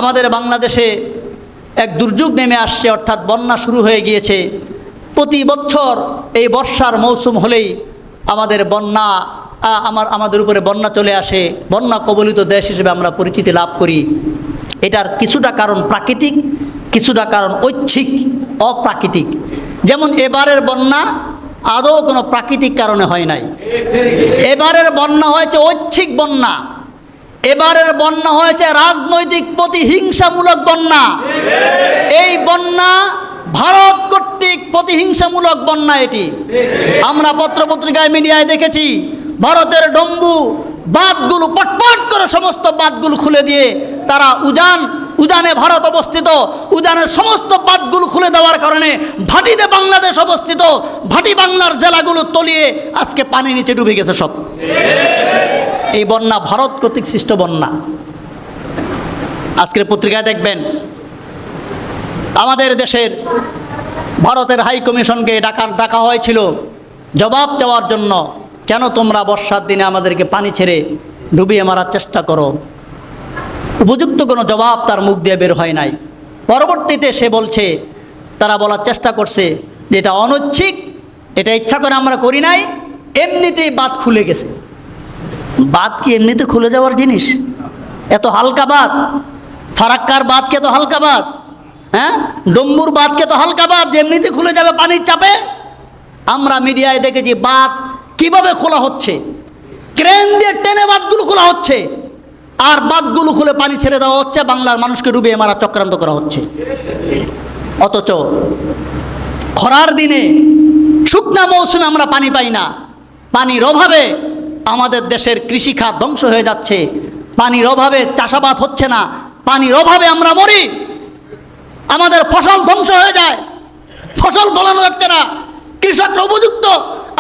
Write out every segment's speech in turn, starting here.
আমাদের বাংলাদেশে এক দুর্যোগ নেমে আসছে, অর্থাৎ বন্যা শুরু হয়ে গিয়েছে। প্রতি বছর এই বর্ষার মৌসুম হলেই আমাদের উপরে বন্যা চলে আসে। বন্যা কবলিত দেশ হিসেবে আমরা পরিচিতি লাভ করি। এটার কিছুটা কারণ প্রাকৃতিক, কিছুটা কারণ ঐচ্ছিক, অপ্রাকৃতিক। যেমন এবারের বন্যা আদৌ কোনো প্রাকৃতিক কারণে হয় নাই। এবারের বন্যা হয়েছে ঐচ্ছিক বন্যা। এবারের বন্যা হয়েছে রাজনৈতিক প্রতিহিংসামূলক বন্যা। এই বন্যা ভারত কর্তৃক প্রতিহিংসামূলক বন্যা। এটি আমরা পত্রপত্রিকায় মিডিয়ায় দেখেছি। ভারতের ডম্বু বাঁধগুলো পটপট করে সমস্ত বাঁধগুলো খুলে দিয়ে তারা উজানে ভারত অবস্থিত, উজানের সমস্ত বাঁধগুলো খুলে দেওয়ার কারণে ভাটিতে বাংলাদেশ অবস্থিত, ভাটি বাংলার জেলাগুলো তলিয়ে আজকে পানি নিচে ডুবে গেছে সব। এই বন্যা ভারত কর্তৃক সৃষ্ট বন্যা। আজকের পত্রিকায় দেখবেন আমাদের দেশের ভারতের হাই কমিশনকে ডাকা হয়েছিল জবাব চাওয়ার জন্য। কেন তোমরা বর্ষার দিনে আমাদেরকে পানি ছেড়ে ডুবিয়ে মারার চেষ্টা করো? উপযুক্ত কোনো জবাব তার মুখ দিয়ে বের হয় নাই। পরবর্তীতে সে বলছে, তারা বলার চেষ্টা করছে যে এটা অনৈচ্ছিক, এটা ইচ্ছা করে আমরা করি নাই, এমনিতেই বাঁধ খুলে গেছে। বাঁধ কি এমনিতে খুলে যাওয়ার জিনিস? এত হালকা বাঁধ? ফারাক্কার বাঁধ কে তো হালকা বাঁধ? হ্যাঁ, ডম্বুর বাঁধ কে তো হালকা বাঁধ যে এমনিতে খুলে যাবে পানির চাপে? আমরা মিডিয়ায় দেখেছি বাঁধ কিভাবে খোলা হচ্ছে, ক্রেন দিয়ে টেনে বাঁধগুলো খোলা হচ্ছে, আর বাঁধগুলো খুলে পানি ছেড়ে দেওয়া হচ্ছে, বাংলার মানুষকে ডুবিয়ে মারা চক্রান্ত করা হচ্ছে। অথচ খরার দিনে শুকনা মৌসুমে আমরা পানি পাই না। পানির অভাবে আমাদের দেশের কৃষিখাত ধ্বংস হয়ে যাচ্ছে, পানির অভাবে চাষাবাদ হচ্ছে না, পানির অভাবে আমরা মরি, আমাদের ফসল ধ্বংস হয়ে যায়, ফসল ফলানো যাচ্ছে না, কৃষকরা উপযুক্ত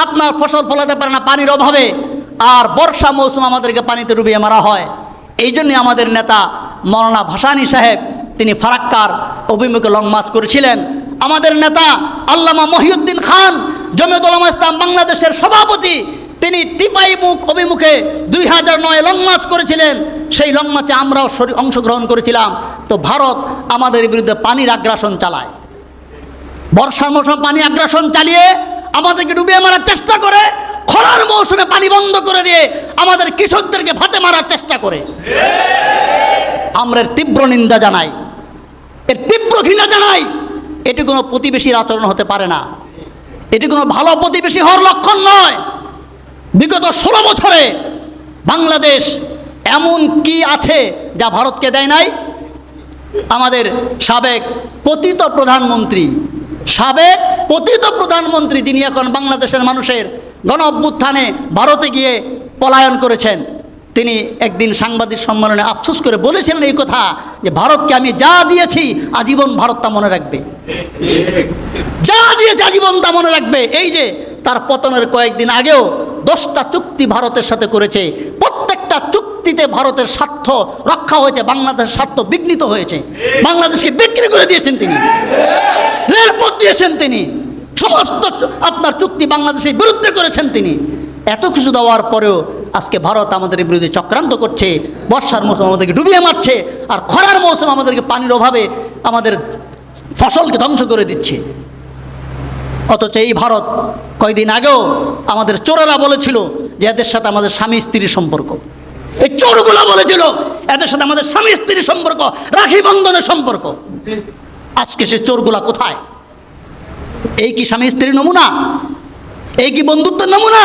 আপনার ফসল ফলাতে পারে না পানির অভাবে। আর বর্ষা মৌসুম আমাদেরকে পানিতে ডুবিয়ে মারা হয়। এই জন্যে আমাদের নেতা মৌলানা ভাসানী সাহেব তিনি ফারাক্কার অভিমুখে লং মার্চ করেছিলেন। আমাদের নেতা আল্লামা মহিউদ্দিন খান জমিয়ত উলামা ইসলাম বাংলাদেশের সভাপতি, তিনি টিপাই মুখ অভিমুখে 2009 লং মার্চ করেছিলেন। সেই লং মার্চে আমরাও অংশগ্রহণ করেছিলাম। তো ভারত আমাদের বিরুদ্ধে পানির আগ্রাসন চালায়, বর্ষার মৌসুমে পানি আগ্রাসন চালিয়ে আমাদেরকে ডুবিয়ে মারার চেষ্টা করে, খরার মৌসুমে পানি বন্ধ করে দিয়ে আমাদের কৃষকদেরকে ভাতে মারার চেষ্টা করে। আমরা এর তীব্র নিন্দা জানাই, এর তীব্র ঘৃণা জানাই। এটি কোনো প্রতিবেশীর আচরণ হতে পারে না, এটি কোনো ভালো প্রতিবেশী হওয়ার লক্ষণ নয়। বিগত 16 বছরে বাংলাদেশ এমন কি আছে যা ভারতকে দেয় নাই? আমাদের সাবেক পতিত প্রধানমন্ত্রী যিনি এখন বাংলাদেশের মানুষের গণ অভ্যুত্থানে ভারতে গিয়ে পলায়ন করেছেন, তিনি একদিন সাংবাদিক সম্মেলনে আফসোস করে বলেছিলেন এই কথা যে ভারতকে আমি যা দিয়েছি আজীবন ভারত তা মনে রাখবে, যা দিয়েছে আজীবন তা মনে রাখবে। এই যে তার পতনের কয়েকদিন আগেও 10টা চুক্তি ভারতের সাথে করেছে, প্রত্যেকটা চুক্তিতে ভারতের স্বার্থ রক্ষা হয়েছে, বাংলাদেশের স্বার্থ বিঘ্নিত হয়েছে। বাংলাদেশকে বিক্রি করে দিয়েছেন তিনি, রেলপথ দিয়েছেন তিনি, সমস্ত আপনার চুক্তি বাংলাদেশের বিরুদ্ধে করেছেন তিনি। এত কিছু দেওয়ার পরেও আজকে ভারত আমাদের বিরুদ্ধে চক্রান্ত করছে, বর্ষার মৌসুম আমাদেরকে ডুবিয়ে মারছে, আর খরার মৌসুম আমাদেরকে পানির অভাবে আমাদের ফসলকে ধ্বংস করে দিচ্ছে। অথচ এই ভারত কয়েকদিন আগেও আমাদের চোরেরা বলেছিল যে এদের সাথে আমাদের স্বামী স্ত্রীর সম্পর্ক, এই চোরগুলো বলেছিল এদের সাথে আমাদের স্বামী স্ত্রীর সম্পর্ক, রাখি বন্ধনের সম্পর্ক। আজকে সে চোরগুলা কোথায়? এই কি স্বামী স্ত্রীর নমুনা? এই কি বন্ধুত্বের নমুনা?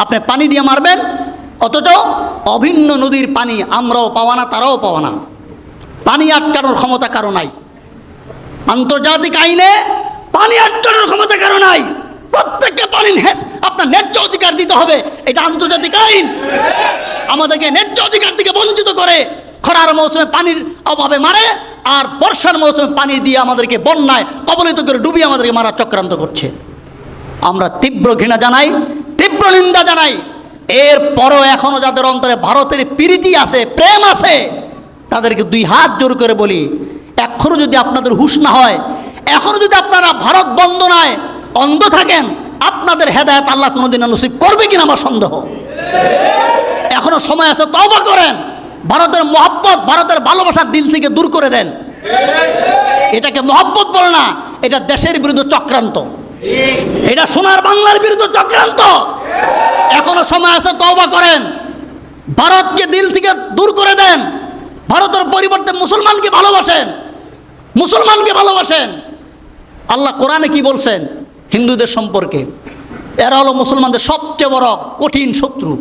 আপনি পানি দিয়ে মারবেন, অথচ অভিন্ন নদীর পানি আমরাও পাওয়া না, তারাও পাওয়া না। পানি আটকানোর ক্ষমতা কারো নাই, আন্তর্জাতিক আইনে পানি আটকানোর ক্ষমতা কারো নাই। প্রত্যেককে পানি আপনার ন্যায্য অধিকার দিতে হবে, এটা আন্তর্জাতিক আইন। আমাদেরকে ন্যায্য অধিকার থেকে বঞ্চিত করে খরার মৌসুমে পানির অভাবে মারে, আর বর্ষার মৌসুমে পানি দিয়ে আমাদেরকে বন্যায় কবলিত করে ডুবিয়ে আমাদেরকে মারার চক্রান্ত করছে। আমরা তীব্র ঘৃণা জানাই, তীব্র নিন্দা জানাই। এরপরও এখনও যাদের অন্তরে ভারতের প্রীতি আছে, প্রেম আছে, তাদেরকে 2 হাত জোর করে বলি, এখনও যদি আপনাদের হুঁশ না হয়, এখনও যদি আপনারা ভারত বন্দনায় অন্ধ থাকেন, আপনাদের হেদায়েত আল্লাহ কোনোদিন নসিব করবে কিনা আমার সন্দেহ। এখনো সময় আছে, তওবা করেন। ভারতের মহব্বত, ভারতের ভালোবাসার দিল থেকে দূর করে দেন। এটাকে মহব্বত বলে না, এটা দেশের বিরুদ্ধে চক্রান্ত, এটা সোনার বাংলার বিরুদ্ধে চক্রান্ত। এখনো সময় আছে, তওবা করেন, ভারতকে দিল থেকে দূর করে দেন, ভারতের পরিবর্তে মুসলমানকে ভালোবাসেন, মুসলমানকে ভালোবাসেন। আল্লাহ কোরআনে কি বলছেন হিন্দুদের সম্পর্কে? এরা হলো মুসলমানদের সবচেয়ে বড় কঠিন শত্রু।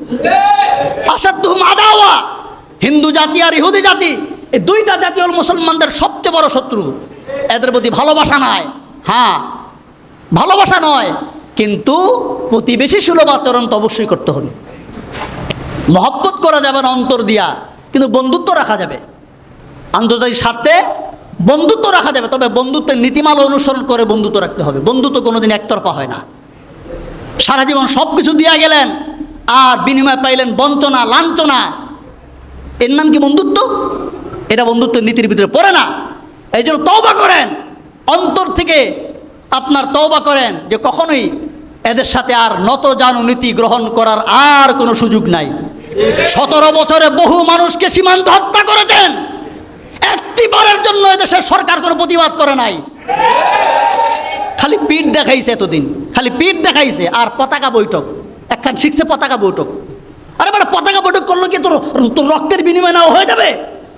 আসাদুহুম আদাওয়া, হিন্দু জাতি আর ইহুদি জাতি, এই দুইটা জাতি হল মুসলমানদের সবচেয়ে বড় শত্রু। এদের প্রতি ভালোবাসা নাই, হ্যাঁ ভালোবাসা নয়, কিন্তু প্রতিবেশী সুলভ আচরণ তো অবশ্যই করতে হবে। মহব্বত করা যাবে না অন্তর দিয়া, কিন্তু বন্ধুত্ব রাখা যাবে। আন্তর্জাতিক স্বার্থে বন্ধুত্ব রাখা যাবে, তবে বন্ধুত্বের নীতিমালা অনুসরণ করে বন্ধুত্ব রাখতে হবে। বন্ধুত্ব কোনোদিন একতরফা হয় না। সারা জীবন সব কিছু দিয়া গেলেন আর বিনিময় পাইলেন বঞ্চনা, লাঞ্ছনা, এর নাম কি বন্ধুত্ব? এটা বন্ধুত্বের নীতির ভিতরে পড়ে না। এই জন্য তওবা করেন, অন্তর থেকে আপনার তওবা করেন যে কখনোই এদের সাথে আর নত জানু নীতি গ্রহণ করার আর কোনো সুযোগ নাই। 17 বছরে বহু মানুষকে সীমান্ত হত্যা করেছেন, একটি বারের জন্য এদেশের সরকার কোনো প্রতিবাদ করে নাই। খালি পিঠ দেখাইছে, এতদিন খালি পিঠ দেখাইছে আর পতাকা বৈঠক। একখান শিখছে পতাকা বৈঠক। আরে বেটা, পতাকা বৈঠক করলো কি তোর রক্তের বিনিময় নেওয়া হয়ে যাবে?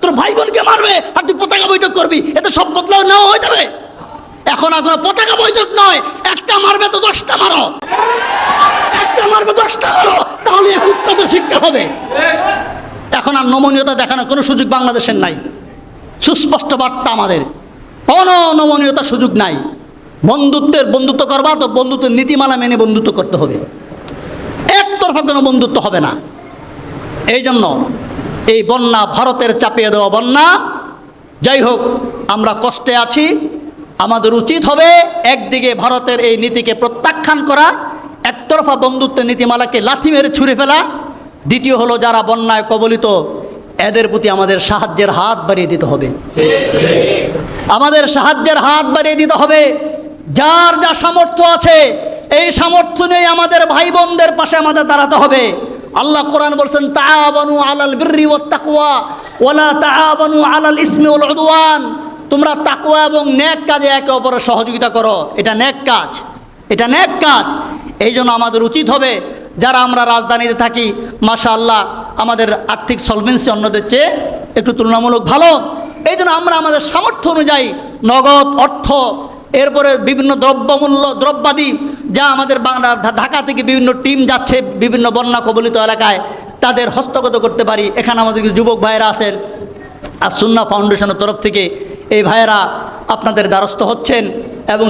তোর ভাই বোনকে মারবে আর তুই পতাকা বৈঠক করবি, এতে সব বদলাও নেওয়া হয়ে যাবে। এখন আর কোনো পতাকা বৈঠক নয়, একটা মারবে তো 10টা মারো, একটা মারবে 10টা মারো, তাহলে কুত্তাদের শিক্ষা হবে। এখন আর নমনীয়তা দেখানোর কোনো সুযোগ বাংলাদেশের নাই। সুস্পষ্ট বার্তা আমাদের, কোনো নমনীয়তার সুযোগ নাই। বন্ধুত্ব করবা তো বন্ধুত্বের নীতিমালা মেনে বন্ধুত্ব করতে হবে, একতরফা কোনো বন্ধুত্ব হবে না। এই জন্য এই বন্যা, ভারতের চাপিয়ে দেওয়া বন্যা, যাই হোক আমরা কষ্টে আছি, আমাদের উচিত হবে একদিকে ভারতের এই নীতিকে প্রত্যাখ্যান করা, একতরফা বন্ধুত্বের নীতিমালাকে লাথি মেরে ছুঁড়ে ফেলা। দ্বিতীয় হলো যারা বন্যায় কবলিত, এদের প্রতি আমাদের সাহায্যের হাত বাড়িয়ে দিতে হবে, আমাদের সাহায্যের হাত বাড়িয়ে দিতে হবে। যার যা সামর্থ্য আছে, এই সামর্থ্য নিয়ে আমাদের ভাই বোনদের পাশে আমাদের দাঁড়াতে হবে। আল্লাহ কোরআন বলছেন, তাআবানু আলাল বিররি ওয়াত তাকওয়া ওয়ালা তাআবানু আলাল ইসমি ওয়াল উদওয়ান। তোমরা তাকওয়া এবং নেক কাজে একে অপরের সহযোগিতা করো, এটা নেক কাজ, এটা নেক কাজ। এই জন্য আমাদের উচিত হবে, যারা আমরা রাজধানীতে থাকি, মাশাআল্লাহ আমাদের আর্থিক সলভেন্সি অন্যদের চেয়ে একটু তুলনামূলক ভালো। এই জন্য আমরা আমাদের সামর্থ্য অনুযায়ী নগদ অর্থ, এরপরে বিভিন্ন দ্রব্যাদি যা আমাদের ঢাকা থেকে বিভিন্ন টিম যাচ্ছে বিভিন্ন বন্যা কবলিত এলাকায়, তাদের হস্তগত করতে পারি। এখানে আমাদের কিছু যুবক ভাইয়েরা আছেন, আর সুন্নাহ ফাউন্ডেশনের তরফ থেকে এই ভাইয়েরা আপনাদের দ্বারস্থ হচ্ছেন এবং